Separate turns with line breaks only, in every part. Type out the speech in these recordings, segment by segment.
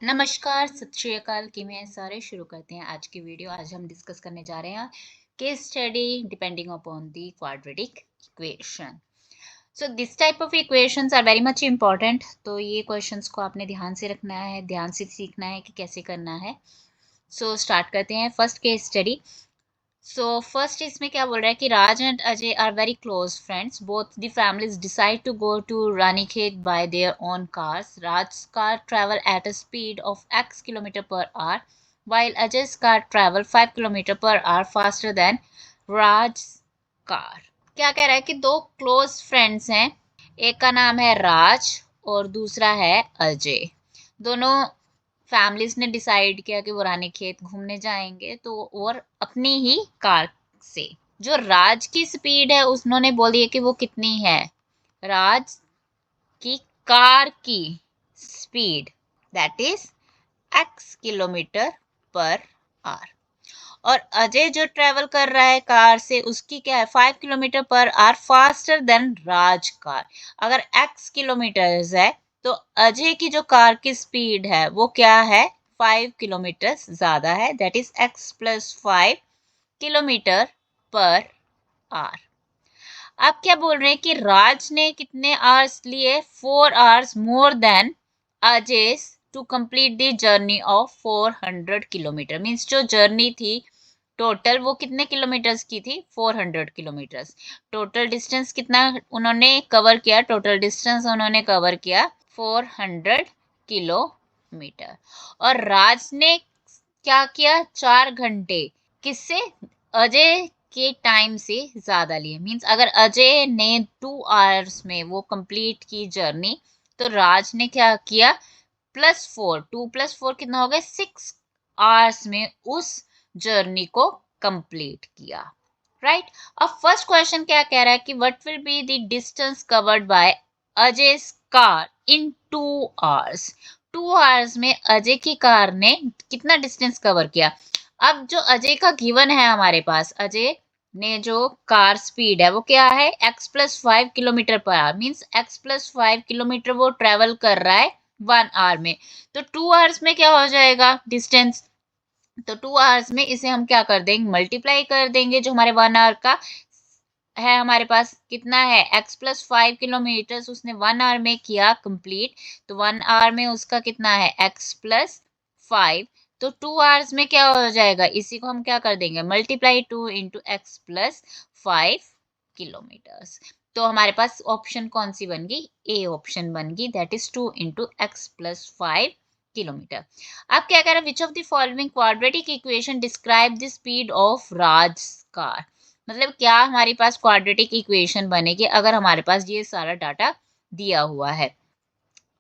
नमस्कार, सत श्री अकाल। किमें हैं सारे। शुरू करते हैं आज की वीडियो। आज हम डिस्कस करने जा रहे हैं case study depending upon the quadratic equation. So this type of equations are very much important. तो ये क्वेश्चंस को आपने ध्यान से रखना है, ध्यान से सीखना है कि कैसे करना है। सो स्टार्ट करते हैं first case study. So first इसमें क्या बोल रहा है कि Raj and Ajay are very close friends. Both the families decide to go to Ranikhet by their own cars. Raj's car travel at a speed of x kilometer per hour, while Ajay's car travel 5 kilometer per hour faster than Raj's car. क्या कह रहा है कि दो close friends हैं, एक का नाम है राज और दूसरा है अजय। दोनों फैमिलीज ने डिसाइड किया कि वो रानीखेत घूमने जाएंगे, तो और अपनी ही कार से। जो राज की स्पीड है उन्होंने बोल दिया कि वो कितनी है। राज की कार की speed that is x kilometre per our, और अजय जो ट्रेवल कर रहा है कार से उसकी क्या है 5 kilometre per hour faster than Raj car. अगर x किलोमीटर है तो अजय की जो कार की स्पीड है वो क्या है 5 किलोमीटर ज्यादा है, that is x plus 5 kilometre per our. आप क्या बोल रहे हैं कि राज ने कितने आवर्स लिए 4 hours more than Ajay to complete the journey of 400 kilometre. Means जो जर्नी थी टोटल वो कितने किलोमीटर्स की थी 400 किलोमीटर्स। टोटल डिस्टेंस कितना उन्होंने कवर किया, टोटल डिस्टेंस उन्होंने कवर किया 400 किलोमीटर। और राज ने क्या किया 4 घंटे किससे अजय के टाइम से ज्यादा लिए। मीन्स अगर अजय ने 2 आवर्स में वो कंप्लीट की जर्नी, तो राज ने क्या किया +4, 2 + 4 कितना हो गया 6 आवर्स में उस जर्नी को कंप्लीट किया। राइट। अब फर्स्ट क्वेश्चन क्या कह रहा है कि what will be the distance covered by Ajay car in 2 hours. 2 hours में अजय की कार ने कितना डिस्टेंस कवर किया। अब जो अजय का गिवन है हमारे पास, अजय ने जो कार स्पीड है वो क्या है x plus 5 kilometre per our. Means x plus 5 kilometre वो ट्रेवल कर रहा है 1 आवर में। तो 2 आवर्स में क्या हो जाएगा डिस्टेंस, तो 2 आवर्स में इसे हम क्या कर देंगे मल्टीप्लाई कर देंगे। जो हमारे 1 आवर का है हमारे पास कितना है x प्लस 5 किलोमीटर उसने 1 आवर में किया कंप्लीट, तो 1 आवर में उसका कितना है x प्लस 5। तो 2 आवर्स में क्या हो जाएगा, इसी को हम क्या कर देंगे multiply 2 into x plus 5 kilometres. तो हमारे पास ऑप्शन कौन सी बन गई, ए ऑप्शन बन गई, that is 2 into x plus 5 kilometre. अब क्या कह रहा है which of the following quadratic equation describe the speed of Raj car. मतलब क्या हमारे पास क्वाड्रेटिक इक्वेशन बनेगी अगर हमारे पास ये सारा डाटा दिया हुआ है।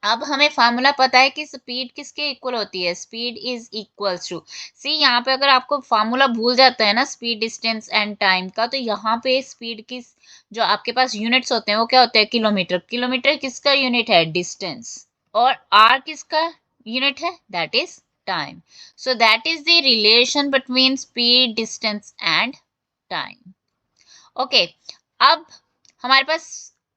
अब हमें फार्मूला पता है कि स्पीड किसके इक्वल होती है, स्पीड इज इक्वल्स टू सी। यहाँ पे अगर आपको फार्मूला भूल जाता है ना स्पीड डिस्टेंस एंड टाइम का, तो यहाँ पे स्पीड की जो आपके पास यूनिट्स होते हैं वो क्या होते हैं किलोमीटर। किलोमीटर किसका यूनिट है डिस्टेंस, और आर किसका यूनिट है that is time. So that is the relation between speed distance and time. Okay. अब हमारे पास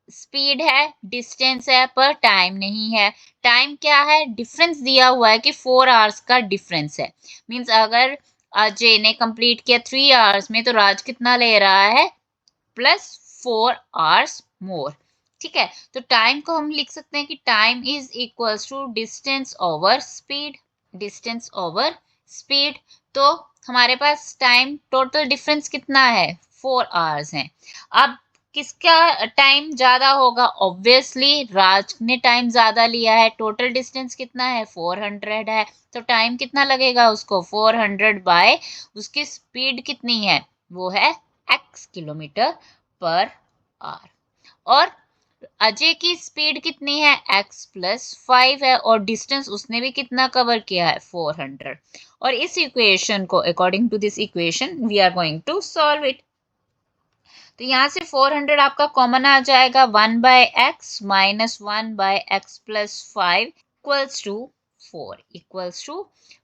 स्पीड है, डिस्टेंस है, पर टाइम नहीं है। टाइम क्या है डिफरेंस दिया हुआ है कि 4 आवर्स का डिफरेंस है। मींस अगर अजय ने कंप्लीट किया 3 आवर्स में, तो राज कितना ले रहा है +4 आवर्स मोर। ठीक है, तो टाइम को हम लिख सकते हैं कि time is equals to distance over speed. Distance over speed. तो हमारे पास टाइम टोटल डिफरेंस कितना है 4 आवर्स है। अब किसका टाइम ज्यादा होगा, ऑब्वियसली राज ने टाइम ज्यादा लिया है। टोटल डिस्टेंस कितना है 400 है, तो टाइम कितना लगेगा उसको 400 बाय उसकी स्पीड कितनी है वो है x किलोमीटर पर आवर। और अजय की स्पीड कितनी है x प्लस 5 है, और डिस्टेंस उसने भी कितना कवर किया है 400। और इस इक्वेशन को according to this equation we are going to solve it. तो यहाँ से 400 आपका कॉमन आ जाएगा, 1/x minus 1/x plus 5 equals to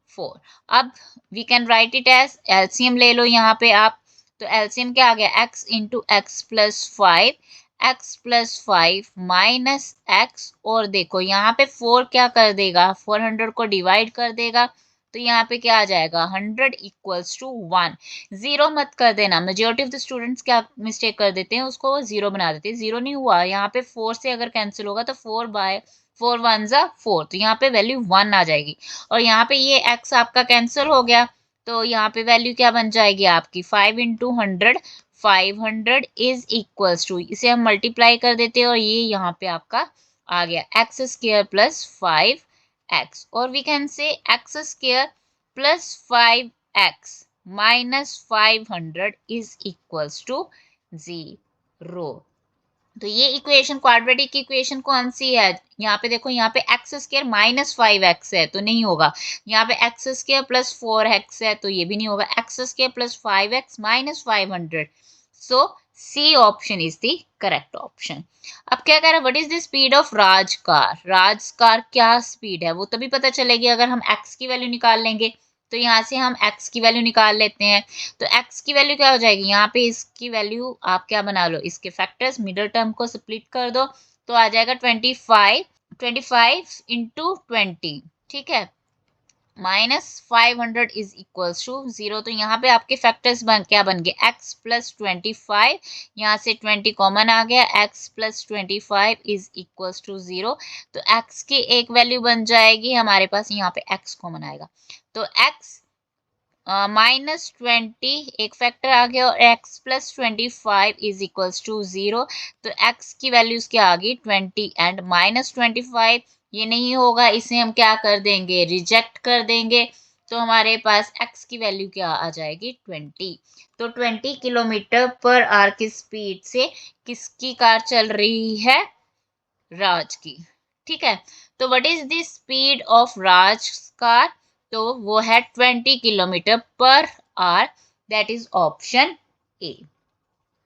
4 अब we can write it as LCM ले लो यहाँ पे आप। तो एलसीएम क्या आ गया x into x plus 5। x plus 5 minus x, और देखो यहाँ पे 4 क्या कर देगा, 400 को डिवाइड कर देगा, तो यहाँ पे क्या आ जाएगा 100 इक्वल्स टू 1। जीरो मत कर देना, मेजोरिटी ऑफ द स्टूडेंट्स क्या मिस्टेक कर देते हैं, उसको जीरो बना देते हैं। जीरो नहीं हुआ, यहाँ पे 4 से अगर कैंसिल होगा तो 4 बाय 4 वन जा 4, तो यहाँ पे वैल्यू 1 आ जाएगी। और यहाँ पे ये x आपका कैंसिल हो गया, तो यहाँ पे वैल्यू क्या बन जाएगी आपकी 5 इंटू 100, 500 इज इक्वल्स टू, इसे हम मल्टीप्लाई कर देते हैं और ये यहाँ पे आपका आ गया एक्स स्क्वायर प्लस 5x, और we can say x square plus 5x minus 500 is equals to 0। तो ये इक्वेशन क्वाड्रेटिक इक्वेशन कौन सी है, यहाँ पे देखो, यहाँ पे एक्स स्क्वायर माइनस 5x है तो नहीं होगा, यहाँ पे एक्स स्क्वायर प्लस 4x है तो ये भी नहीं होगा, x square plus 5x minus 500, so c option is the correct option. अब क्या कह रहा है, what is the speed of Raj car, Raj car क्या स्पीड है वो तभी पता चलेगी अगर हम x की वैल्यू निकाल लेंगे। तो यहाँ से हम x की वैल्यू निकाल लेते हैं, तो x की वैल्यू क्या हो जाएगी, यहाँ पे इसकी वैल्यू आप क्या बना लो, इसके फैक्टर्स मिडिल टर्म को स्प्लिट कर दो, तो आ जाएगा 25 इंटू 20, ठीक है, माइनस 500 इज इक्वल्स टू 0। तो यहाँ पे आपके फैक्टर्स क्या बन गए, x प्लस 25, यहाँ से 20 कॉमन आ गया, x plus 25 is equals to 0। तो x की एक वैल्यू बन जाएगी हमारे पास, यहाँ पे x कॉमन आएगा, तो x माइनस 20 एक फैक्टर आ गया, और x plus 25 is equals to 0। तो x की वैल्यूज क्या आ गई 20 एंड माइनस 25, ये नहीं होगा, इसे हम क्या कर देंगे, रिजेक्ट कर देंगे, तो हमारे पास x की वैल्यू क्या आ जाएगी 20। तो 20 किलोमीटर पर आवर की स्पीड से किसकी कार चल रही है, राज की, ठीक है। तो what is the speed of Raj car, तो वो है 20 kilometre per our, that is option A,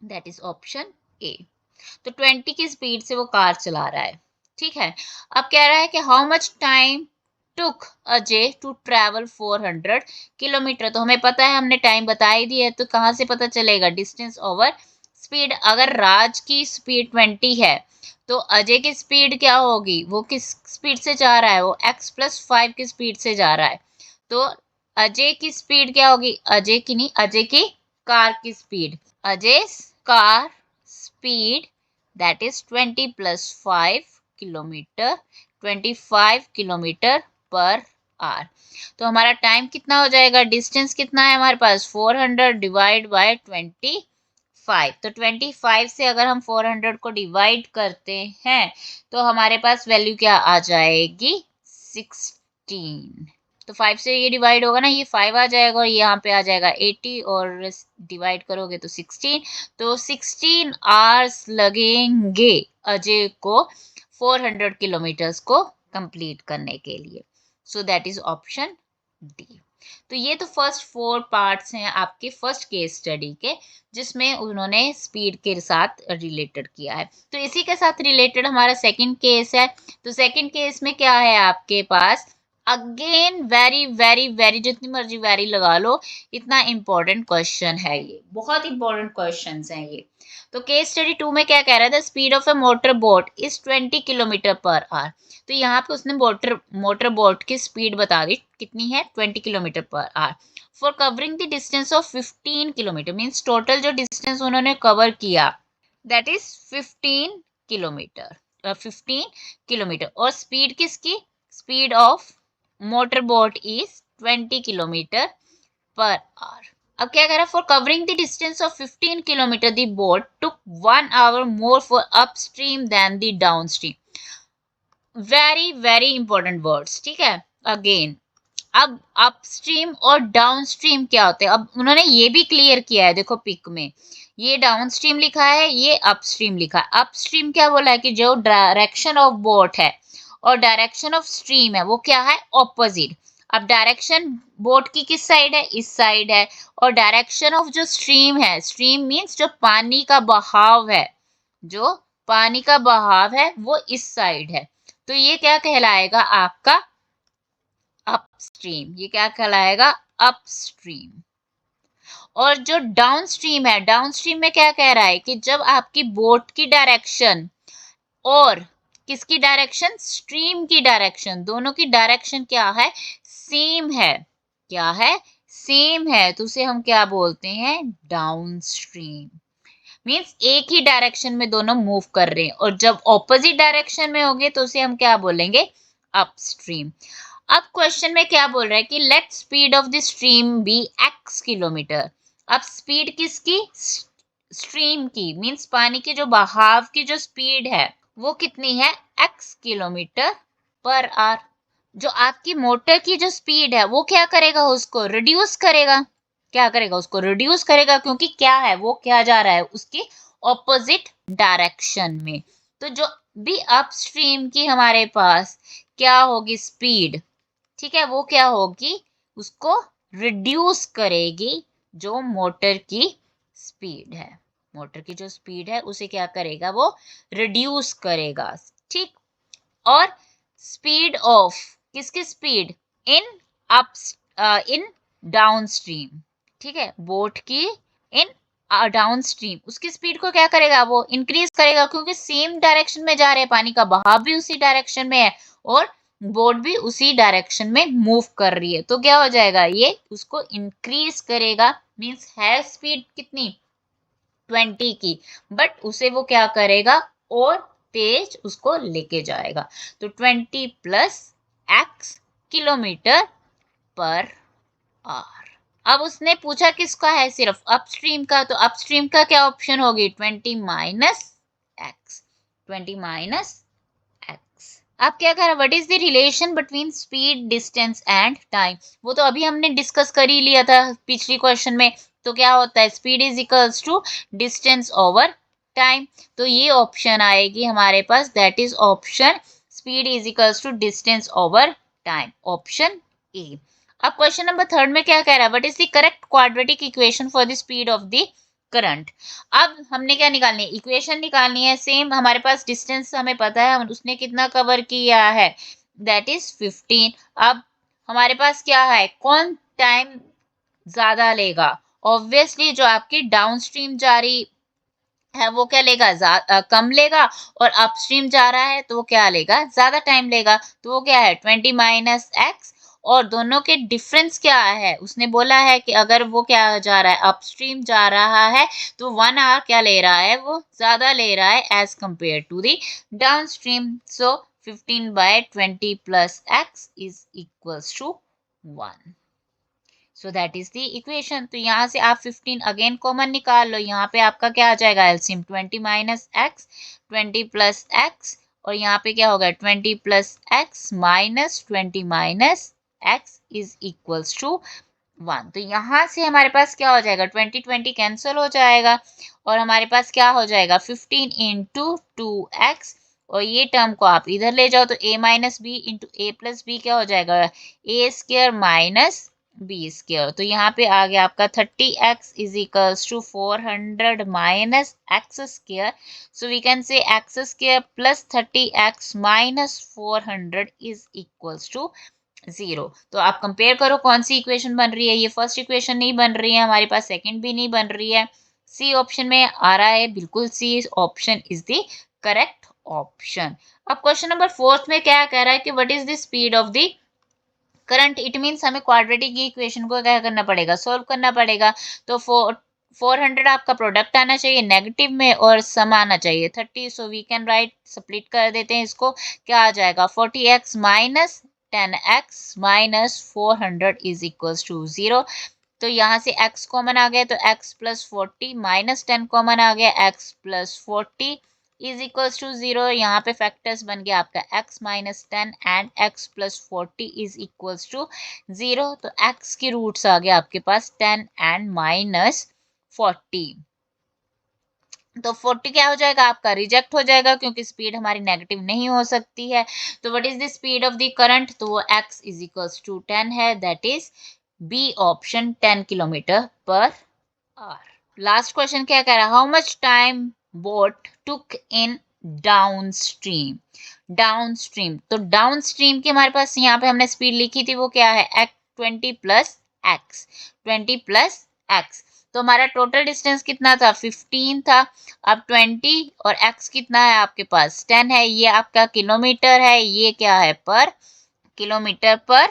that is option A. तो 20 की स्पीड से वो कार चला रहा है, ठीक है। अब कह रहा है कि how much time took Ajay to travel 400 kilometre, तो हमें पता है, हमने टाइम बता ही दिया है, तो कहाँ से पता चलेगा, डिस्टेंस ओवर स्पीड। अगर राज की स्पीड 20 है तो अजय की स्पीड क्या होगी, वो किस स्पीड से जा रहा है, वो x प्लस 5 की स्पीड से जा रहा है, तो अजय की स्पीड क्या होगी, अजय की नहीं, अजय की कार की speed, Ajay car speed that is 20 plus 5 kilometre, 25 kilometre per our. तो हमारा टाइम कितना हो जाएगा, डिस्टेंस कितना है हमारे पास 400 डिवाइड बाय 25, तो 25 से अगर हम 400 को डिवाइड करते हैं तो हमारे पास वैल्यू क्या आ जाएगी 16। तो 5 से ये डिवाइड होगा ना, ये 5 आ जाएगा और यहाँ पे आ जाएगा 80, और डिवाइड करोगे तो 16, तो 16 आवर्स लगेंगे अजय को 400 किलोमीटर्स को कंप्लीट करने के लिए। सो दैट इज ऑप्शन डी। तो ये तो फर्स्ट 4 पार्ट्स हैं आपके फर्स्ट केस स्टडी के, जिसमें उन्होंने स्पीड के साथ रिलेटेड किया है। तो इसी के साथ रिलेटेड हमारा सेकंड केस है। तो सेकंड केस में क्या है आपके पास, अगेन वेरी वेरी वेरी, जितनी मर्जी वेरी लगा लो, इतना इंपॉर्टेंट क्वेश्चन है ये, बहुत इंपॉर्टेंट क्वेश्चन हैं ये। तो केस स्टडी 2 में क्या कह रहा है, the speed of A motor boat is 20 kilometre per our. तो यहाँ पे उसने मोटर बोट की स्पीड बता दी, कितनी है 20 kilometre per hour, for covering the distance of 15 kilometre, means total जो डिस्टेंस उन्होंने कवर किया दैट इज 15 किलोमीटर, 15 किलोमीटर, और स्पीड किसकी, speed of motor boat is 20 kilometre per hour. अब क्या कह रहा है, for covering the distance of 15 kilometre the boat took 1 hour more for upstream than the downstream. Very very important words, ठीक है। Again अब अपस्ट्रीम और डाउनस्ट्रीम क्या होते हैं, अब उन्होंने ये भी क्लियर किया है, देखो पिक में ये डाउनस्ट्रीम लिखा है, ये अपस्ट्रीम लिखा है। अपस्ट्रीम क्या बोला है कि जो डायरेक्शन ऑफ बोट है और डायरेक्शन ऑफ स्ट्रीम है वो क्या है, ऑपोजिट। अब डायरेक्शन बोट की किस साइड है, इस साइड है, और डायरेक्शन ऑफ जो स्ट्रीम है, स्ट्रीम मीन्स जो पानी का बहाव है, जो पानी का बहाव है वो इस साइड है, तो ये क्या कहलाएगा आपका अपस्ट्रीम, ये क्या कहलाएगा अपस्ट्रीम। और जो डाउन स्ट्रीम है, डाउन स्ट्रीम में क्या कह रहा है कि जब आपकी बोट की डायरेक्शन और किसकी डायरेक्शन, स्ट्रीम की डायरेक्शन, दोनों की डायरेक्शन क्या है, सेम है, क्या है, सेम है, तो उसे हम क्या बोलते हैं, डाउन स्ट्रीम। मीन्स एक ही डायरेक्शन में दोनों मूव कर रहे हैं, और जब ऑपोजिट डायरेक्शन में होंगे तो उसे हम क्या बोलेंगे, अपस्ट्रीम। अब क्वेश्चन में क्या बोल रहा है कि let speed of the stream be x kilometre. अब स्पीड किसकी, स्ट्रीम की, मीन्स पानी के जो बहाव की जो स्पीड है वो कितनी है, x किलोमीटर पर आवर। जो आपकी मोटर की जो स्पीड है वो क्या करेगा, उसको रिड्यूस करेगा, क्या करेगा, उसको रिड्यूस करेगा, क्योंकि क्या है, वो क्या जा रहा है, उसकी ऑपोजिट डायरेक्शन में। तो जो भी अपस्ट्रीम की हमारे पास क्या होगी स्पीड, ठीक है, वो क्या होगी, उसको रिड्यूस करेगी जो मोटर की स्पीड है, मोटर की जो स्पीड है उसे क्या करेगा, वो रिड्यूस करेगा, ठीक। और स्पीड ऑफ, किसकी speed, in up, in down stream, ठीक है, बोट की इन डाउन स्ट्रीम, उसकी स्पीड को क्या करेगा, वो इंक्रीज करेगा, क्योंकि सेम डायरेक्शन में जा रहे हैं, पानी का बहाव भी उसी डायरेक्शन में है और बोट भी उसी डायरेक्शन में मूव कर रही है, तो क्या हो जाएगा, ये उसको इंक्रीज करेगा, मींस है स्पीड कितनी, 20 की, बट उसे वो क्या करेगा, और तेज उसको लेके जाएगा, तो 20 plus x kilometre per hour. अब उसने पूछा किसका है, सिर्फ अपस्ट्रीम का, तो अपस्ट्रीम का क्या ऑप्शन होगी, 20 माइनस एक्स, 20 माइनस एक्स। अब क्या करा, what is the relation between speed, distance and time, वो तो अभी हमने डिस्कस कर ही लिया था पिछली क्वेश्चन में, तो क्या होता है, speed is equals to distance over time, तो ये ऑप्शन आएगी हमारे पास, that is option, speed is equals to distance over time, option A. अब क्वेश्चन नंबर थर्ड में क्या कह रहा है, what is the correct quadratic equation for the speed of the current. अब हमने क्या निकालनी है, इक्वेशन निकालनी है, सेम हमारे पास डिस्टेंस हमें पता है, उसने कितना कवर किया है, दैट इज 15। अब हमारे पास क्या है, कौन टाइम ज्यादा लेगा, ऑब्वियसली जो आपकी डाउन स्ट्रीम जा रही है वो क्या लेगा, कम लेगा, और अपस्ट्रीम जा रहा है तो वो क्या लेगा, ज्यादा टाइम लेगा, तो वो क्या है 20 माइनस एक्स, और दोनों के डिफरेंस क्या है, उसने बोला है कि अगर वो क्या जा रहा है, अपस्ट्रीम जा रहा है तो 1 आवर क्या ले रहा है, वो ज्यादा ले रहा है as compare to the downstream, so 15/20 plus x is equals to 1। So that is the equation, तो यहाँ से आप 15 अगेन कॉमन निकाल लो, यहाँ पे आपका क्या आ जाएगा, LCM 20 minus x, 20 plus x, और यहाँ पे क्या होगा 20 plus x minus 20 minus x is equals to 1। तो यहाँ से हमारे पास क्या हो जाएगा, 20 20 कैंसिल हो जाएगा, और हमारे पास क्या हो जाएगा 15 इंटू 2x, और ये टर्म को आप इधर ले जाओ तो a minus b into a plus b क्या हो जाएगा, a square minus b square, तो यहाँ पे आ गया आपका 30x is equals to 400 minus x square, so we can say x square plus 30x minus 400 is equals to 0। तो आप कंपेयर करो कौन सी इक्वेशन बन रही है, ये फर्स्ट इक्वेशन नहीं बन रही है हमारे पास, सेकंड भी नहीं बन रही है, सी ऑप्शन में आ रहा है, बिल्कुल c option is the correct option. अब क्वेश्चन नंबर फोर्थ में क्या कह रहा है कि what is the speed of the current, it means हमें क्वाड्रेटिक इक्वेशन को क्या करना पड़ेगा, सोल्व करना पड़ेगा, तो 400 आपका प्रोडक्ट आना चाहिए नेगेटिव में और सम आना चाहिए 30, so we can write, split कर देते हैं इसको, क्या आ जाएगा 40x minus 10x minus 400 is equals to 0। तो यहाँ से x कॉमन आ गया तो x प्लस 40 माइनस 10 कॉमन आ गया, x plus 40 is equals to 0, यहाँ पे फैक्टर्स बन गया आपका x minus 10 and x plus 40 is equals to 0, तो x की रूट्स आ गया आपके पास 10 एंड माइनस 40, तो 40 क्या हो जाएगा आपका, रिजेक्ट हो जाएगा क्योंकि स्पीड हमारी नेगेटिव नहीं हो सकती है, तो what is the speed of the current, तो वो x इज इक्वल्स टू 10 है, that is b option 10 kilometre per hour. Last question क्या कह रहा है, how much time boat took in downstream, downstream, तो डाउन स्ट्रीम की हमारे पास यहाँ पे हमने स्पीड लिखी थी वो क्या है, 20 प्लस एक्स, 20 प्लस एक्स, तो हमारा टोटल डिस्टेंस कितना था 15 था, अब 20 और x कितना है आपके पास 10 है, ये आपका किलोमीटर है, ये क्या है पर किलोमीटर पर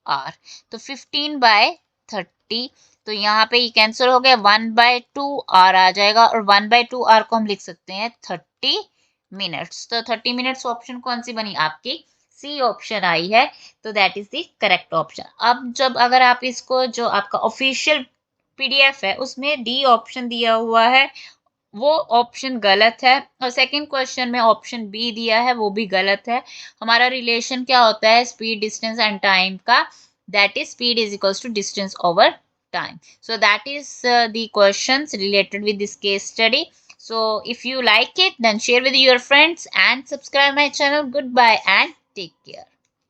आवर। तो 15/30, तो यहाँ पे ये कैंसिल हो गया, 1/2 आवर आ जाएगा और 1/2 आवर को हम लिख सकते हैं 30 मिनट्स। तो 30 मिनट्स ऑप्शन कौन सी बनी आपकी, सी ऑप्शन आई है, तो that is the correct option. अब जब अगर आप इसको जो आपका ऑफिशियल पीडीएफ है उसमें डी ऑप्शन दिया हुआ है वो ऑप्शन गलत है, और सेकंड क्वेश्चन में ऑप्शन बी दिया है वो भी गलत है। हमारा रिलेशन क्या होता है स्पीड डिस्टेंस एंड टाइम का, that is speed is equals to distance over time. So that is the questions related with this case study. So if you like it, then share with your friends and subscribe my channel. Goodbye and take care.